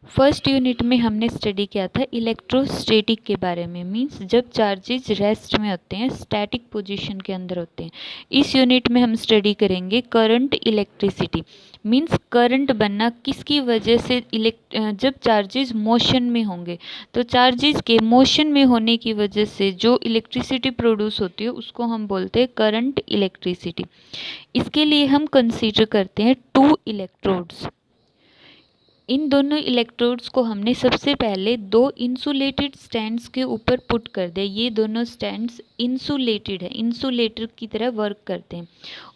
First unit में हमने study किया था इलेक्ट्रोस्टैटिक के बारे में। मींस जब चार्जेज रेस्ट में होते हैं, स्टैटिक पोजीशन के अंदर होते हैं। इस यूनिट में हम स्टडी करेंगे करंट इलेक्ट्रिसिटी। मींस करंट बनना किसकी वजह से, जब चार्जेज मोशन में होंगे तो चार्जेज के मोशन में होने की वजह से जो इलेक्ट्रिसिटी प्रोड्यूस होती है उसको हम बोलते हैं करंट इलेक्ट्रिसिटी। इसके लिए हम कंसीडर करते हैं टू इलेक्ट्रोड्स। इन दोनों इलेक्ट्रोड्स को हमने सबसे पहले दो इंसुलेटेड स्टैंड्स के ऊपर पुट कर दिया। ये दोनों स्टैंड्स इंसुलेटेड है, इंसुलेटर की तरह वर्क करते हैं।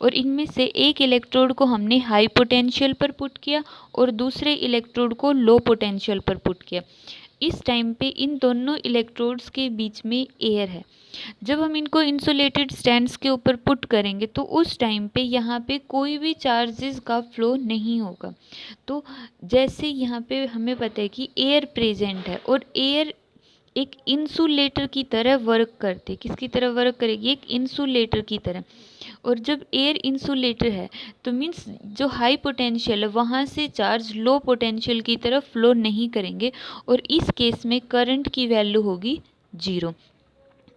और इनमें से एक इलेक्ट्रोड को हमने हाई पोटेंशियल पर पुट किया और दूसरे इलेक्ट्रोड को लो पोटेंशियल पर पुट किया। इस टाइम पे इन दोनों इलेक्ट्रोड्स के बीच में एयर है। जब हम इनको इंसुलेटेड स्टैंड्स के ऊपर पुट करेंगे तो उस टाइम पे यहाँ पे कोई भी चार्जेस का फ्लो नहीं होगा। तो जैसे यहाँ पे हमें पता है कि एयर प्रेजेंट है और एयर एक इंसुलेटर की तरह वर्क करते, किसकी तरह वर्क करेगी, एक इंसुलेटर की तरह। और जब एयर इंसुलेटर है तो मीन्स जो हाई पोटेंशियल है वहाँ से चार्ज लो पोटेंशियल की तरफ फ्लो नहीं करेंगे और इस केस में करंट की वैल्यू होगी 0।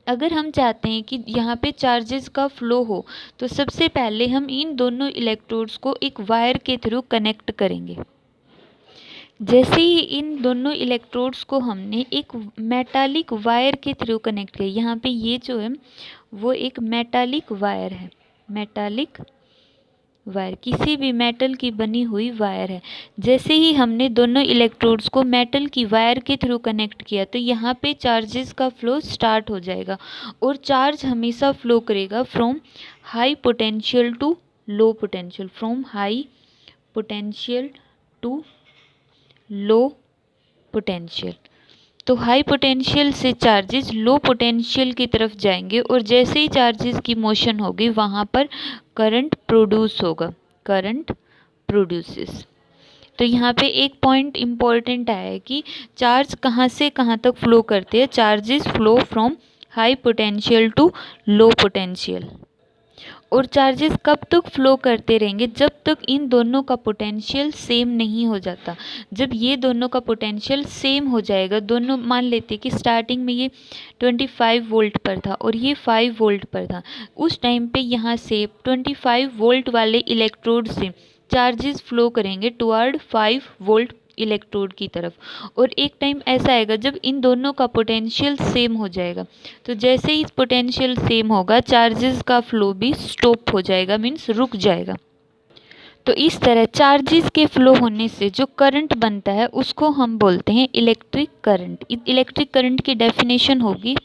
अगर हम चाहते हैं कि यहाँ पे चार्जेस का फ्लो हो तो सबसे पहले हम इन दोनों इलेक्ट्रोड्स को एक वायर के थ्रू कनेक्ट करेंगे। जैसे ही इन दोनों इलेक्ट्रोड्स को हमने एक मेटालिक वायर के थ्रू कनेक्ट किया, यहाँ पे ये जो है वो एक मेटालिक वायर है, मेटालिक वायर किसी भी मेटल की बनी हुई वायर है। जैसे ही हमने दोनों इलेक्ट्रोड्स को मेटल की वायर के थ्रू कनेक्ट किया तो यहाँ पे चार्जेस का फ्लो स्टार्ट हो जाएगा और चार्ज हमेशा फ्लो करेगा from high potential to low potential, from high potential to low potential. तो हाई पोटेंशियल से चार्जेस लो पोटेंशियल की तरफ जाएंगे और जैसे ही चार्जेस की मोशन होगी वहाँ पर करंट प्रोड्यूस होगा, करंट प्रोड्यूसेस। तो यहाँ पे एक पॉइंट इम्पॉर्टेंट है कि चार्ज कहाँ से कहाँ तक फ्लो करते हैं। Charges flow from high potential to low potential. और चार्जेस कब तक फ्लो करते रहेंगे, जब तक इन दोनों का पोटेंशियल सेम नहीं हो जाता। जब ये दोनों का पोटेंशियल सेम हो जाएगा, दोनों मान लेते कि स्टार्टिंग में ये 25 वोल्ट पर था और ये 5 वोल्ट पर था, उस टाइम पे यहाँ से 25 वोल्ट वाले इलेक्ट्रोड से चार्जेस फ्लो करेंगे टुवर्ड 5 वोल्ट इलेक्ट्रोड की तरफ। और एक टाइम ऐसा आएगा जब इन दोनों का पोटेंशियल सेम हो जाएगा। तो जैसे ही पोटेंशियल सेम होगा चार्जेस का फ्लो भी स्टॉप हो जाएगा, मीन्स रुक जाएगा। तो इस तरह चार्जेस के फ्लो होने से जो करंट बनता है उसको हम बोलते हैं इलेक्ट्रिक करंट। इलेक्ट्रिक करंट की डेफिनेशन होगी,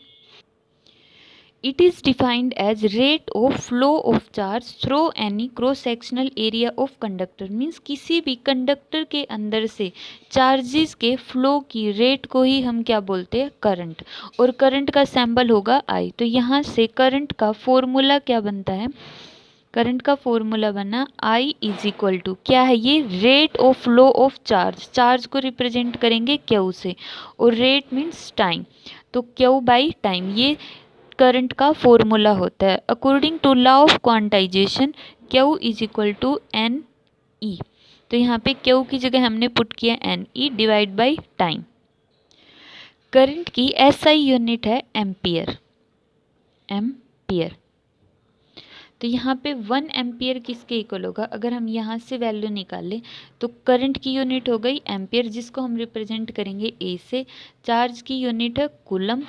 it is defined as rate of flow of charge through any cross sectional area of conductor। Means किसी भी कंडक्टर के अंदर से चार्जेस के फ्लो की रेट को ही हम क्या बोलते हैं, करंट। और करंट का सिंबल होगा I। तो यहाँ से करंट का फॉर्मूला क्या बनता है, करंट का फॉर्मूला बना I इज इक्वल टू क्या है, ये rate of flow of charge. Charge को रिप्रेजेंट करेंगे Q से और रेट मीन्स टाइम, तो Q बाई टाइम ये करंट का फॉर्मूला होता है। According to law of quantization Q is equal to N E. तो यहाँ पे Q की जगह हमने पुट किया N E divide by time. Current की SI यूनिट है एम्पियर, एम्पियर। तो यहाँ पे 1 एम्पियर किसके इक्वल होगा, अगर हम यहाँ से वैल्यू निकालें तो करंट की यूनिट हो गई एम्पियर, जिसको हम रिप्रेजेंट करेंगे ए से। चार्ज की यूनिट है कूलम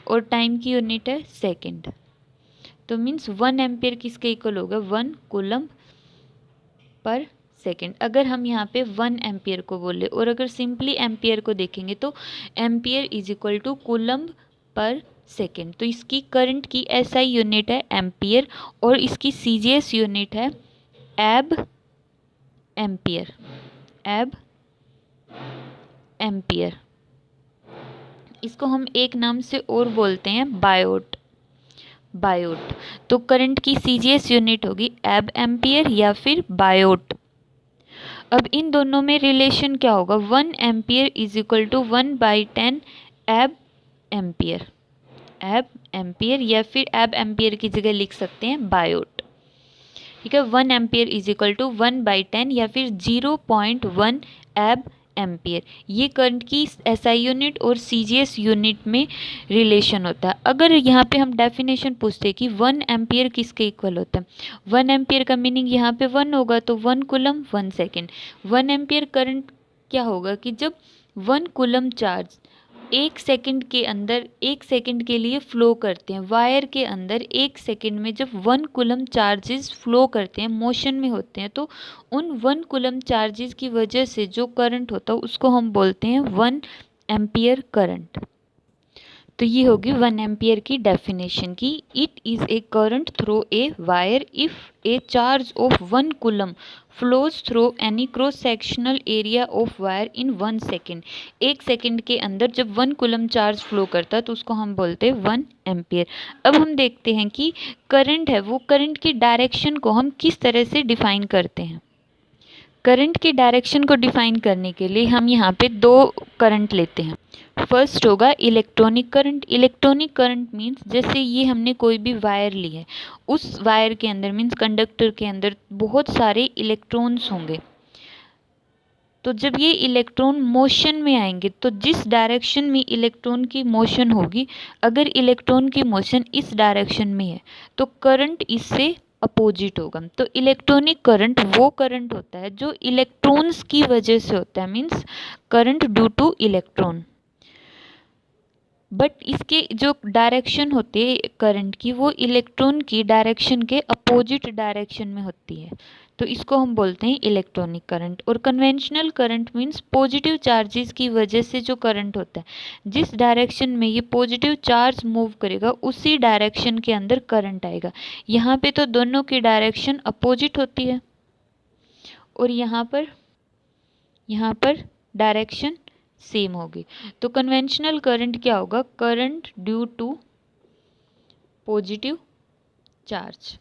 और टाइम की यूनिट है सेकंड। तो मीन्स 1 एम्पियर किसके इक्वल होगा, 1 कूलम पर सेकंड। अगर हम यहाँ पे 1 एम्पियर को बोले और अगर सिंपली एम्पियर को देखेंगे तो ampere is equal to coulomb per second. तो इसकी करंट की SI यूनिट है एम्पियर और इसकी CGS यूनिट है एब एम्पियर, एब एम्पियर। इसको हम एक नाम से और बोलते हैं बायोट, बायोट। तो करंट की CGS यूनिट होगी एब एम्पियर या फिर बायोट। अब इन दोनों में रिलेशन क्या होगा, 1 एम्पियर इज इक्वल टू 1/10 एब एम्पियर, एब एम्पियर या फिर एब एम्पियर की जगह लिख सकते हैं बायोट। ठीक है, 1 एम्पियर इज इक्वल टू 1/10 या फिर 0.1 एब एम्पियर। ये करंट की एसआई यूनिट और सीजीएस यूनिट में रिलेशन होता है। अगर यहाँ पे हम डेफिनेशन पूछते हैं कि 1 एम्पियर किसके इक्वल होता है, 1 एम्पियर का मीनिंग यहाँ पे 1 होगा, तो 1 कूलम 1 सेकेंड। 1 एम्पियर करंट क्या होगा कि जब 1 कूलम चार्ज 1 सेकंड के अंदर 1 सेकंड के लिए फ्लो करते हैं, वायर के अंदर 1 सेकंड में जब 1 कूलम चार्जेस फ्लो करते हैं, मोशन में होते हैं, तो उन 1 कूलम चार्जेस की वजह से जो करंट होता है उसको हम बोलते हैं 1 एम्पियर करंट। तो ये होगी 1 एम्पियर की डेफिनेशन की it is a current through a wire if A charge of 1 coulomb flows through any cross sectional area of wire in 1 second. 1 second के अंदर जब 1 कूलम चार्ज फ्लो करता है तो उसको हम बोलते हैं 1 एम्पियर। अब हम देखते हैं कि करंट है वो करंट की डायरेक्शन को हम किस तरह से डिफाइन करते हैं। करंट की डायरेक्शन को डिफाइन करने के लिए हम यहाँ पे 2 करंट लेते हैं। फर्स्ट होगा electronic current. Electronic current means जैसे ये हमने कोई भी वायर ली है, उस वायर के अंदर मीन्स कंडक्टर के अंदर बहुत सारे इलेक्ट्रॉन्स होंगे। तो जब ये इलेक्ट्रॉन मोशन में आएंगे तो जिस डायरेक्शन में इलेक्ट्रॉन की मोशन होगी, अगर इलेक्ट्रॉन की मोशन इस डायरेक्शन में है तो करंट इससे अपोजिट होगा। तो इलेक्ट्रॉनिक करंट वो करंट होता है जो इलेक्ट्रॉन्स की वजह से होता है, means current due two electron. But इसके जो डायरेक्शन होती है करंट की वो इलेक्ट्रॉन की डायरेक्शन के अपोजिट डायरेक्शन में होती है, तो इसको हम बोलते हैं इलेक्ट्रॉनिक करंट। और conventional current means positive charges की वजह से जो करंट होता है, जिस डायरेक्शन में ये पॉजिटिव चार्ज मूव करेगा उसी डायरेक्शन के अंदर करंट आएगा। यहाँ पे तो दोनों की डायरेक्शन अपोजिट होती है और यहाँ पर डायरेक्शन सेम होगी। तो कन्वेंशनल करंट क्या होगा, current due to positive charge,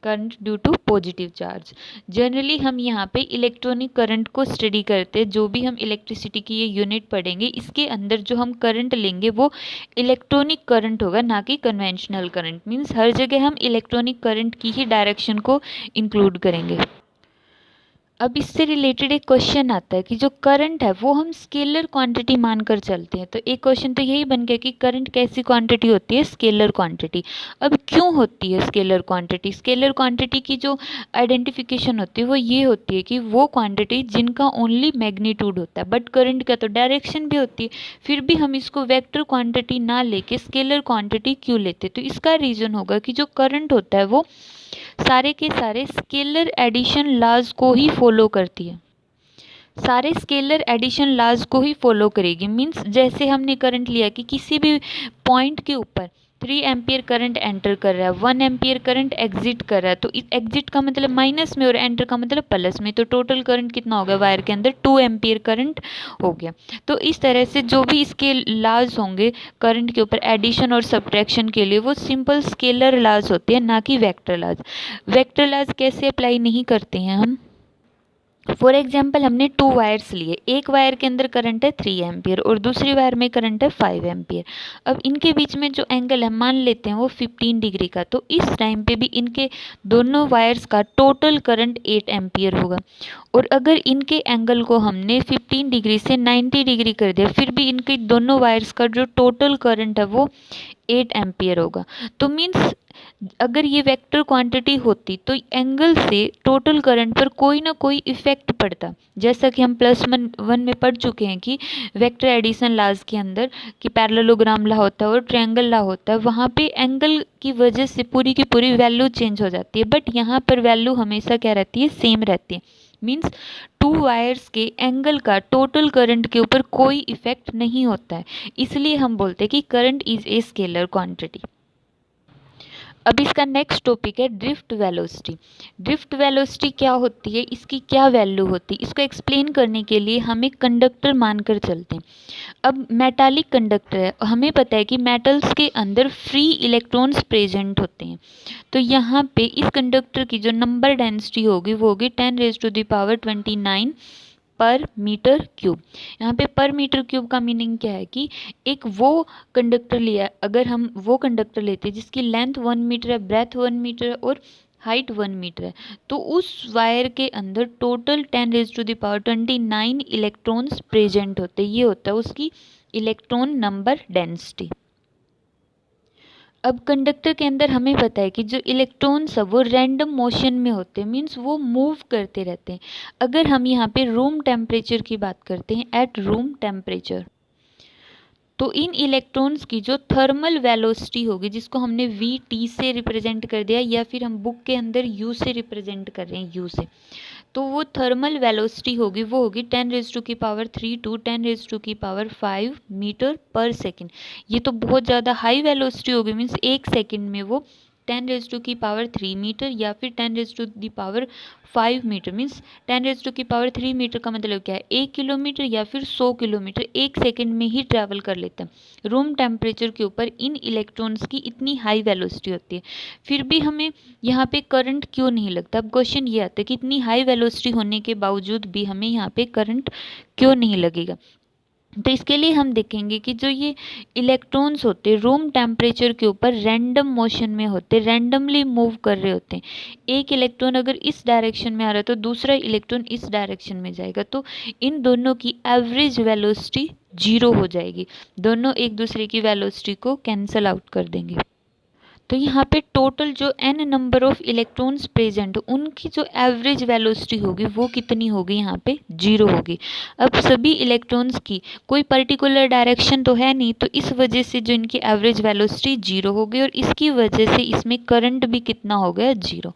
current due to positive charge. Generally हम यहाँ पे इलेक्ट्रॉनिक करंट को स्टडी करते हैं। जो भी हम इलेक्ट्रिसिटी की ये यूनिट पढ़ेंगे इसके अंदर जो हम करंट लेंगे वो इलेक्ट्रॉनिक करंट होगा, ना कि कन्वेंशनल करंट। मीन्स हर जगह हम इलेक्ट्रॉनिक करंट की ही डायरेक्शन को इंक्लूड करेंगे। अब इससे रिलेटेड एक क्वेश्चन आता है कि जो करंट है वो हम स्केलर क्वांटिटी मानकर चलते हैं। तो एक क्वेश्चन तो यही बन गया कि करंट कैसी क्वांटिटी होती है, स्केलर क्वांटिटी। अब क्यों होती है स्केलर क्वांटिटी? स्केलर क्वांटिटी की जो आइडेंटिफिकेशन होती है वो ये होती है कि वो क्वांटिटी जिनका ओनली मैग्नीट्यूड होता है, बट करंट का तो डायरेक्शन भी होती है, फिर भी हम इसको वेक्टर क्वांटिटी ना लेके स्केलर क्वांटिटी क्यों लेते? तो इसका रीज़न होगा कि जो करंट होता है वो सारे के सारे स्केलर एडिशन लॉज को ही फॉलो करती है, सारे स्केलर एडिशन लॉज को ही फॉलो करेगी। मींस जैसे हमने करंट लिया कि किसी भी पॉइंट के ऊपर 3 एम्पियर करंट एंटर कर रहा है, 1 एम्पियर करंट एग्जिट कर रहा है, तो इस एग्जिट का मतलब माइनस में और एंटर का मतलब प्लस में, तो टोटल करंट कितना हो गया वायर के अंदर, 2 एम्पियर करंट हो गया। तो इस तरह से जो भी इसके लॉज होंगे करंट के ऊपर एडिशन और सब्ट्रैक्शन के लिए वो सिंपल स्केलर लॉज होते हैं, ना कि वेक्टर लॉज। वेक्टर लॉज कैसे अप्लाई नहीं करते हैं हम? फॉर एग्जाम्पल हमने 2 वायर्स लिए, एक वायर के अंदर करंट है 3 एम्पियर और दूसरी वायर में करंट है 5 एम्पियर। अब इनके बीच में जो एंगल है मान लेते हैं वो 15 डिग्री का, तो इस टाइम पे भी इनके दोनों वायर्स का टोटल करंट 8 एम्पियर होगा। और अगर इनके एंगल को हमने 15 डिग्री से 90 डिग्री कर दिया, फिर भी इनके दोनों वायर्स का जो टोटल करंट है वो 8 एम्पियर होगा। तो मीन्स अगर ये वेक्टर क्वांटिटी होती तो एंगल से टोटल करंट पर कोई ना कोई इफेक्ट पड़ता, जैसा कि हम +1 में पढ़ चुके हैं कि वेक्टर एडिशन लॉज के अंदर कि पैरेललोग्राम लॉ होता है और ट्रायंगल लॉ होता है, वहाँ पे एंगल की वजह से पूरी की पूरी वैल्यू चेंज हो जाती है, बट यहाँ पर वैल्यू हमेशा क्या रहती है, सेम रहती है। मीन्स 2 वायर्स के एंगल का टोटल करंट के ऊपर कोई इफेक्ट नहीं होता है, इसलिए हम बोलते हैं कि current is a scalar quantity. अब इसका नेक्स्ट टॉपिक है ड्रिफ्ट वेलोसिटी। ड्रिफ्ट वेलोसिटी क्या होती है, इसकी क्या वैल्यू होती है, इसको एक्सप्लेन करने के लिए हम एक कंडक्टर मानकर चलते हैं। अब मेटालिक कंडक्टर है, हमें पता है कि मेटल्स के अंदर फ्री इलेक्ट्रॉन्स प्रेजेंट होते हैं, तो यहाँ पे इस कंडक्टर की जो नंबर डेंसिटी होगी वो होगी 10⁻29 पर मीटर क्यूब। यहाँ पे पर मीटर क्यूब का मीनिंग क्या है कि एक वो कंडक्टर लिया, अगर हम वो कंडक्टर लेते हैं जिसकी लेंथ 1 मीटर है, ब्रेथ 1 मीटर है और हाइट 1 मीटर है, तो उस वायर के अंदर टोटल 10⁻29 इलेक्ट्रॉन्स प्रेजेंट होते हैं। ये होता है उसकी इलेक्ट्रॉन नंबर डेंसिटी। अब कंडक्टर के अंदर हमें पता है कि जो इलेक्ट्रॉन्स है वो रैंडम मोशन में होते हैं, मीन्स वो मूव करते रहते हैं। अगर हम यहाँ पे रूम टेम्परेचर की बात करते हैं, एट रूम टेम्परेचर, तो इन इलेक्ट्रॉन्स की जो थर्मल वेलोसिटी होगी, जिसको हमने वी टी से रिप्रेजेंट कर दिया या फिर हम बुक के अंदर यू से रिप्रेजेंट कर रहे हैं, यू से, तो वो थर्मल वेलोसिटी होगी, वो होगी 10⁻³ टू 10⁻⁵ मीटर पर सेकेंड। ये तो बहुत ज़्यादा हाई वेलोसिटी होगी, मीन्स एक सेकेंड में वो 10⁻³ मीटर या फिर 10⁻⁵ मीटर, मीन्स 10⁻³ मीटर का मतलब क्या है, 1 किलोमीटर या फिर 100 किलोमीटर एक सेकेंड में ही ट्रैवल कर लेते हैं। रूम टेम्परेचर के ऊपर इन इलेक्ट्रॉन्स की इतनी हाई वेलोसिटी होती है, फिर भी हमें यहाँ पे करंट क्यों नहीं लगता। अब क्वेश्चन ये आता है कि इतनी हाई वेलोसिटी होने के बावजूद भी हमें यहाँ पे करंट क्यों नहीं लगेगा। तो इसके लिए हम देखेंगे कि जो ये इलेक्ट्रॉन्स होते हैं रूम टेम्परेचर के ऊपर रैंडम मोशन में होते, रैंडमली मूव कर रहे होते हैं। एक इलेक्ट्रॉन अगर इस डायरेक्शन में आ रहा है तो दूसरा इलेक्ट्रॉन इस डायरेक्शन में जाएगा, तो इन दोनों की एवरेज वेलोसिटी 0 हो जाएगी, दोनों एक दूसरे की वेलोसिटी को कैंसल आउट कर देंगे। तो यहाँ पे टोटल जो n number of electrons present, उनकी जो एवरेज वेलोसिटी होगी वो कितनी होगी, यहाँ पे 0 होगी। अब सभी इलेक्ट्रॉन्स की कोई पर्टिकुलर डायरेक्शन तो है नहीं, तो इस वजह से जो इनकी एवरेज वेलोसिटी 0 होगी, और इसकी वजह से इसमें करंट भी कितना हो गया, 0।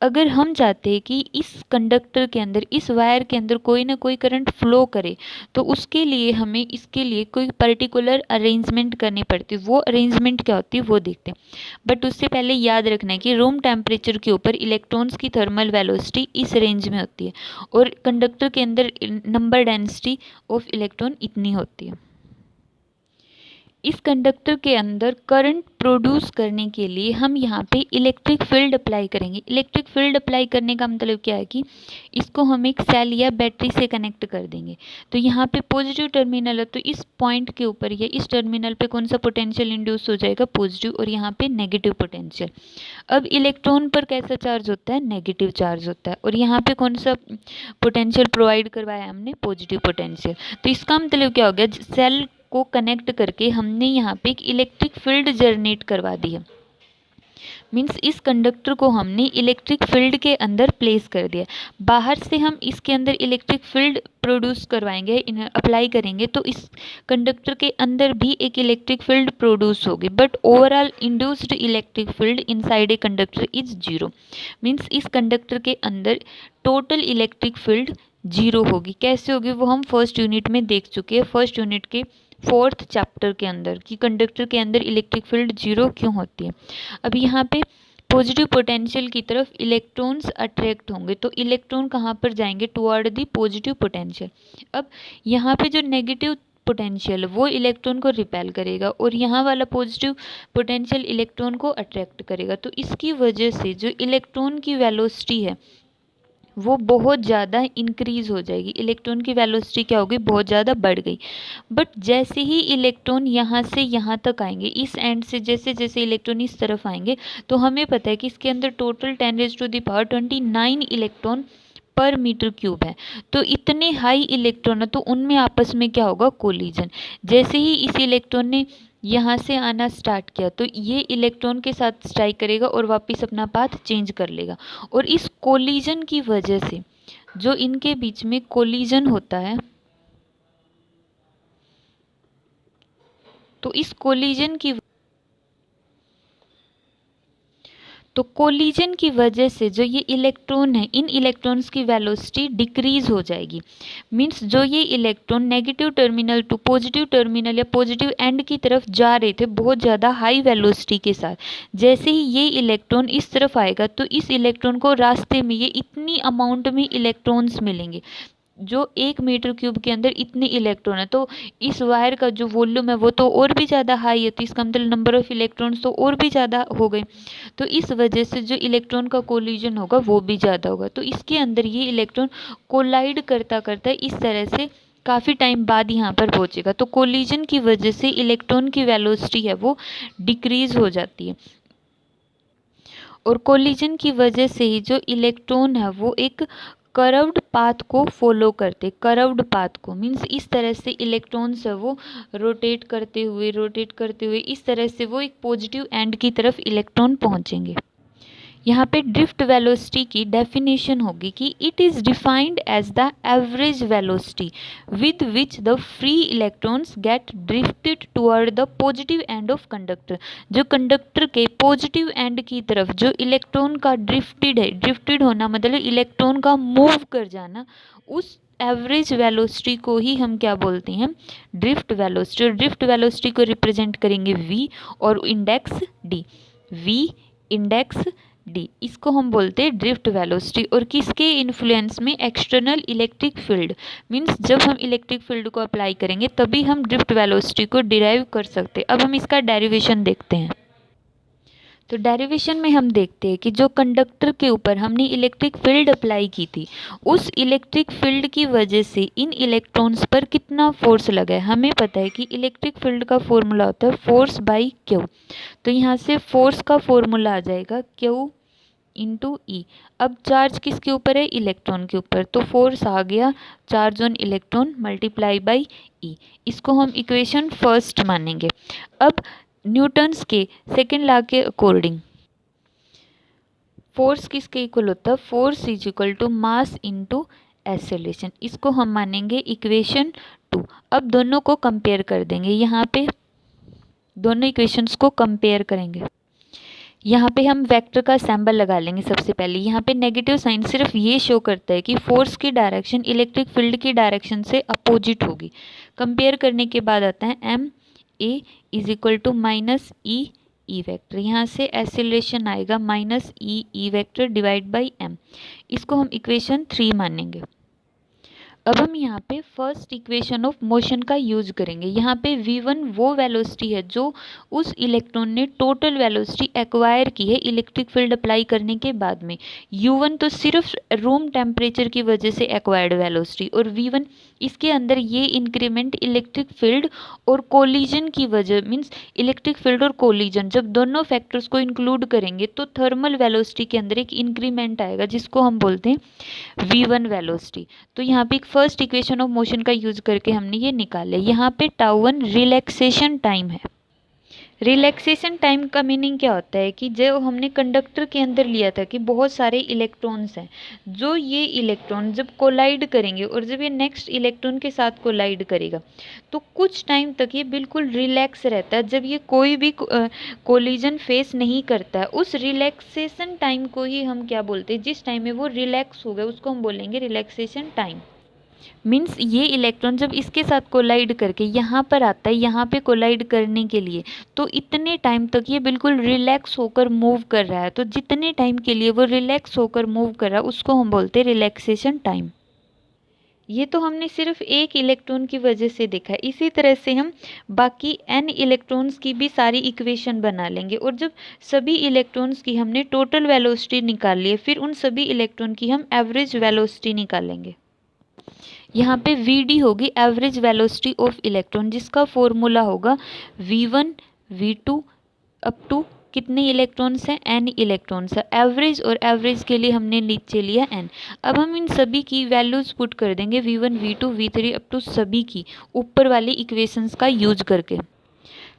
अगर हम चाहते हैं कि इस कंडक्टर के अंदर, इस वायर के अंदर कोई ना कोई करंट फ्लो करे, तो उसके लिए हमें इसके लिए कोई पर्टिकुलर अरेंजमेंट करनी पड़ती है। वो अरेंजमेंट क्या होती है वो देखते हैं, बट उससे पहले याद रखना है कि रूम टेम्परेचर के ऊपर इलेक्ट्रॉन्स की थर्मल वेलोसिटी इस रेंज में होती है, और कंडक्टर के अंदर नंबर डेंसिटी ऑफ इलेक्ट्रॉन इतनी होती है। इस कंडक्टर के अंदर करंट प्रोड्यूस करने के लिए हम यहाँ पे इलेक्ट्रिक फील्ड अप्लाई करेंगे। इलेक्ट्रिक फील्ड अप्लाई करने का मतलब क्या है कि इसको हम एक सेल या बैटरी से कनेक्ट कर देंगे। तो यहाँ पे पॉजिटिव टर्मिनल है, तो इस पॉइंट के ऊपर या इस टर्मिनल पे कौन सा पोटेंशियल इंड्यूस हो जाएगा, पॉजिटिव, और यहाँ पे नेगेटिव पोटेंशियल। अब इलेक्ट्रॉन पर कैसा चार्ज होता है, नेगेटिव चार्ज होता है, और यहाँ पे कौन सा पोटेंशियल प्रोवाइड करवाया हमने, पॉजिटिव पोटेंशियल। तो इसका मतलब क्या हो गया, सेल को कनेक्ट करके हमने यहाँ पे एक इलेक्ट्रिक फील्ड जनरेट करवा दी है, मीन्स इस कंडक्टर को हमने इलेक्ट्रिक फील्ड के अंदर प्लेस कर दिया। बाहर से हम इसके अंदर इलेक्ट्रिक फील्ड प्रोड्यूस करवाएंगे, अप्लाई करेंगे, तो इस कंडक्टर के अंदर भी एक इलेक्ट्रिक फील्ड प्रोड्यूस होगी, but overall induced electric field inside a conductor is 0, means इस कंडक्टर के अंदर टोटल इलेक्ट्रिक फील्ड 0 होगी। कैसे होगी वो हम फर्स्ट यूनिट में देख चुके हैं, फर्स्ट यूनिट के 4th चैप्टर के अंदर, कि कंडक्टर के अंदर इलेक्ट्रिक फील्ड 0 क्यों होती है। अब यहाँ पे पॉजिटिव पोटेंशियल की तरफ इलेक्ट्रॉन्स अट्रैक्ट होंगे, तो इलेक्ट्रॉन कहाँ पर जाएंगे, टुवर्ड द पॉजिटिव पोटेंशियल। अब यहाँ पे जो नेगेटिव पोटेंशियल वो इलेक्ट्रॉन को रिपेल करेगा, और यहाँ वाला पॉजिटिव पोटेंशियल इलेक्ट्रॉन को अट्रैक्ट करेगा, तो इसकी वजह से जो इलेक्ट्रॉन की वेलोसिटी है वो बहुत ज़्यादा इंक्रीज़ हो जाएगी। इलेक्ट्रॉन की वेलोसिटी क्या होगी, बहुत ज़्यादा बढ़ गई। बट जैसे ही इलेक्ट्रॉन यहाँ से यहाँ तक आएंगे, इस एंड से जैसे जैसे इलेक्ट्रॉन इस तरफ आएंगे, तो हमें पता है कि इसके अंदर टोटल 10⁻29 इलेक्ट्रॉन पर मीटर क्यूब है। तो इतने हाई इलेक्ट्रॉन है, तो उनमें आपस में क्या होगा, कोलिजन। जैसे ही इस इलेक्ट्रॉन ने यहाँ से आना स्टार्ट किया, तो ये इलेक्ट्रॉन के साथ स्ट्राइक करेगा और वापस अपना पाथ चेंज कर लेगा, और इस कोलिजन की वजह से जो इनके बीच में कोलिजन होता है, तो इस कोलिजन की वजह से जो ये इलेक्ट्रॉन है, इन इलेक्ट्रॉन्स की वेलोसिटी डिक्रीज हो जाएगी। मीन्स जो ये electron negative terminal to positive terminal या पॉजिटिव एंड की तरफ जा रहे थे बहुत ज़्यादा हाई वेलोसिटी के साथ, जैसे ही ये इलेक्ट्रॉन इस तरफ आएगा, तो इस इलेक्ट्रॉन को रास्ते में ये इतनी अमाउंट में इलेक्ट्रॉन्स मिलेंगे, जो 1 मीटर क्यूब के अंदर इतने इलेक्ट्रॉन है, तो इस वायर का जो वॉल्यूम है वो तो और भी ज़्यादा हाई है, तो इसका मतलब नंबर ऑफ इलेक्ट्रॉन्स तो और भी ज़्यादा हो गए, तो इस वजह से जो इलेक्ट्रॉन का कोलिजन होगा वो भी ज़्यादा होगा। तो इसके अंदर ये इलेक्ट्रॉन कोलाइड करता करता इस तरह से काफ़ी टाइम बाद यहाँ पर पहुँचेगा, तो कोलिजन की वजह से इलेक्ट्रॉन की वेलोसिटी है वो डिक्रीज़ हो जाती है। और कोलिजन की वजह से ही जो इलेक्ट्रॉन है वो एक कर्व्ड पाथ को फॉलो करते, कर्व्ड पाथ को मीन्स इस तरह से इलेक्ट्रॉन्स है वो रोटेट करते हुए इस तरह से वो एक पॉजिटिव एंड की तरफ इलेक्ट्रॉन पहुंचेंगे। यहाँ पे ड्रिफ्ट वेलोसिटी की डेफिनेशन होगी कि it is defined as the average velocity with which the free electrons get drifted toward the positive end of conductor. जो कंडक्टर के पॉजिटिव एंड की तरफ जो इलेक्ट्रॉन का ड्रिफ्टेड है, ड्रिफ्टेड होना मतलब इलेक्ट्रॉन का मूव कर जाना, उस एवरेज वेलोसिटी को ही हम क्या बोलते हैं, ड्रिफ्ट वेलोसिटी। और ड्रिफ्ट वेलोसिटी को रिप्रेजेंट करेंगे v और index d, v index D, इसको हम बोलते हैं ड्रिफ्ट वेलोसिटी। और किसके इन्फ्लुएंस में, एक्सटर्नल इलेक्ट्रिक फील्ड, मींस जब हम इलेक्ट्रिक फील्ड को अप्लाई करेंगे तभी हम ड्रिफ्ट वेलोसिटी को डिराइव कर सकते हैं। अब हम इसका डेरिवेशन देखते हैं। तो डेरिवेशन में हम देखते हैं कि जो कंडक्टर के ऊपर हमने इलेक्ट्रिक फील्ड अप्लाई की थी, उस इलेक्ट्रिक फील्ड की वजह से इन इलेक्ट्रॉन्स पर कितना फोर्स लगा है। हमें पता है कि इलेक्ट्रिक फील्ड का फॉर्मूला होता है फोर्स बाई क्यू। तो यहाँ से फोर्स का फॉर्मूला आ जाएगा क्यू इंटू ई। अब चार्ज किसके ऊपर है, इलेक्ट्रॉन के ऊपर, तो फोर्स आ गया charge on electron multiply by E. इसको हम इक्वेशन फर्स्ट मानेंगे। अब न्यूटन्स के सेकेंड लॉ के अकॉर्डिंग फोर्स किसके इक्वल होता है, force is equal to mass into acceleration. इसको हम मानेंगे इक्वेशन 2। अब दोनों को कंपेयर कर देंगे, यहाँ पे दोनों इक्वेशंस को कंपेयर करेंगे। यहाँ पे हम वेक्टर का सिंबल लगा लेंगे सबसे पहले। यहाँ पे नेगेटिव साइन सिर्फ ये शो करता है कि फोर्स की डायरेक्शन इलेक्ट्रिक फील्ड की डायरेक्शन से अपोजिट होगी। कंपेयर करने के बाद आता है M A is equal to minus E E vector. यहाँ से एक्सेलरेशन आएगा minus E E vector divide by M. इसको हम इक्वेशन 3 मानेंगे। अब हम यहाँ पे फर्स्ट इक्वेशन ऑफ मोशन का यूज करेंगे। यहाँ पे v1 वो वेलोसिटी है जो उस इलेक्ट्रॉन ने टोटल वेलोसिटी एक्वायर की है इलेक्ट्रिक फील्ड अप्लाई करने के बाद में। u1 तो सिर्फ रूम टेम्परेचर की वजह से एक्वायर्ड वेलोसिटी, और v1 इसके अंदर ये इंक्रीमेंट इलेक्ट्रिक फील्ड और कोलिजन की वजह, मीन्स इलेक्ट्रिक फील्ड और कोलिजन जब दोनों फैक्टर्स को इंक्लूड करेंगे तो थर्मल वेलोसिटी के अंदर एक इंक्रीमेंट आएगा जिसको हम बोलते हैं v1 वेलोसिटी। तो यहाँ पे फर्स्ट इक्वेशन ऑफ मोशन का यूज करके हमने ये निकाला। यहाँ पे टाउ1 रिलैक्सेशन टाइम है। रिलैक्सेशन टाइम का मीनिंग क्या होता है कि जो हमने कंडक्टर के अंदर लिया था कि बहुत सारे इलेक्ट्रॉन्स हैं, जो ये इलेक्ट्रॉन जब कोलाइड करेंगे और जब ये नेक्स्ट इलेक्ट्रॉन के साथ कोलाइड करेगा तो कुछ टाइम तक ये बिल्कुल रिलैक्स रहता है। जब ये कोई भी कोलिजन फेस नहीं करता है, उस रिलैक्सेशन टाइम को ही हम क्या बोलते हैं, जिस टाइम में वो रिलैक्स हो गया उसको हम बोलेंगे रिलैक्सेशन टाइम। मीन्स ये इलेक्ट्रॉन जब इसके साथ कोलाइड करके यहाँ पर आता है, यहाँ पे कोलाइड करने के लिए, तो इतने टाइम तक ये बिल्कुल रिलैक्स होकर मूव कर रहा है। तो जितने टाइम के लिए वो रिलैक्स होकर मूव कर रहा है उसको हम बोलते हैं रिलैक्सेशन टाइम। ये तो हमने सिर्फ एक इलेक्ट्रॉन की वजह से देखा है। इसी तरह से हम बाकी n इलेक्ट्रॉन्स की भी सारी इक्वेशन बना लेंगे, और जब सभी इलेक्ट्रॉन्स की हमने टोटल वेलोसिटी निकाल ली है फिर उन सभी इलेक्ट्रॉन की हम एवरेज वेलोसिटी निकालेंगे। यहाँ पे Vd होगी एवरेज वेलोसिटी ऑफ इलेक्ट्रॉन, जिसका फॉर्मूला होगा V1 V2 अप टू कितने इलेक्ट्रॉन्स हैं, n इलेक्ट्रॉन्स है एवरेज, और एवरेज के लिए हमने नीचे लिया n। अब हम इन सभी की वैल्यूज पुट कर देंगे V1 V2 V3 up to सभी की ऊपर वाली इक्वेशंस का यूज करके।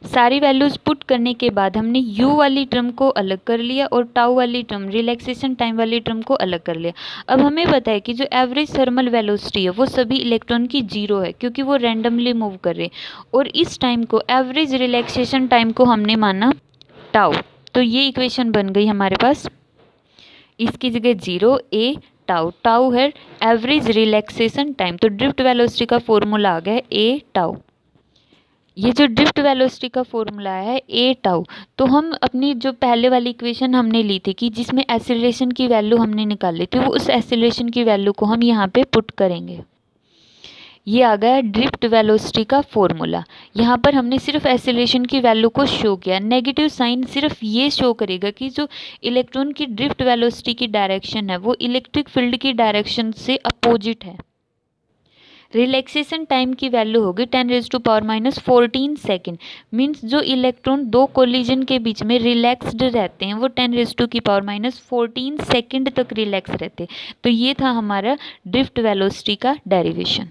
सारी वैल्यूज पुट करने के बाद हमने u वाली टर्म को अलग कर लिया और टाउ वाली टर्म, रिलैक्सेशन टाइम वाली टर्म को अलग कर लिया। अब हमें पता है कि जो एवरेज थर्मल वेलोसिटी है वो सभी इलेक्ट्रॉन की 0 है क्योंकि वो रैंडमली मूव कर रहे हैं, और इस टाइम को एवरेज रिलैक्सेशन टाइम को हमने माना टाउ। तो ये इक्वेशन बन गई हमारे पास, इसकी जगह 0 a टाउ, टाउ है एवरेज रिलैक्सेशन टाइम। तो ड्रिफ्ट वेलोसिटी का फॉर्मूला आ गया a टाउ। ये जो ड्रिफ्ट वेलोसिटी का फॉर्मूला है a टाउ, तो हम अपनी जो पहले वाली इक्वेशन हमने ली थी कि जिसमें एक्सेलरेशन की वैल्यू हमने निकाली थी, वो उस एक्सेलरेशन की वैल्यू को हम यहाँ पे पुट करेंगे। ये आ गया ड्रिफ्ट वेलोसिटी का फॉर्मूला। यहाँ पर हमने सिर्फ एक्सेलरेशन की वैल्यू को शो किया। नेगेटिव साइन सिर्फ ये शो करेगा कि जो इलेक्ट्रॉन की ड्रिफ्ट वेलोसिटी की डायरेक्शन है वो इलेक्ट्रिक फील्ड की डायरेक्शन से अपोजिट है। रिलैक्सेशन टाइम की वैल्यू होगी 10⁻⁻14 सेकेंड। मीन्स जो इलेक्ट्रॉन दो कोलिजन के बीच में रिलैक्स्ड रहते हैं वो 10⁻⁻14 सेकेंड तक रिलैक्स रहते हैं। तो ये था हमारा ड्रिफ्ट वेलोसिटी का डेरिवेशन।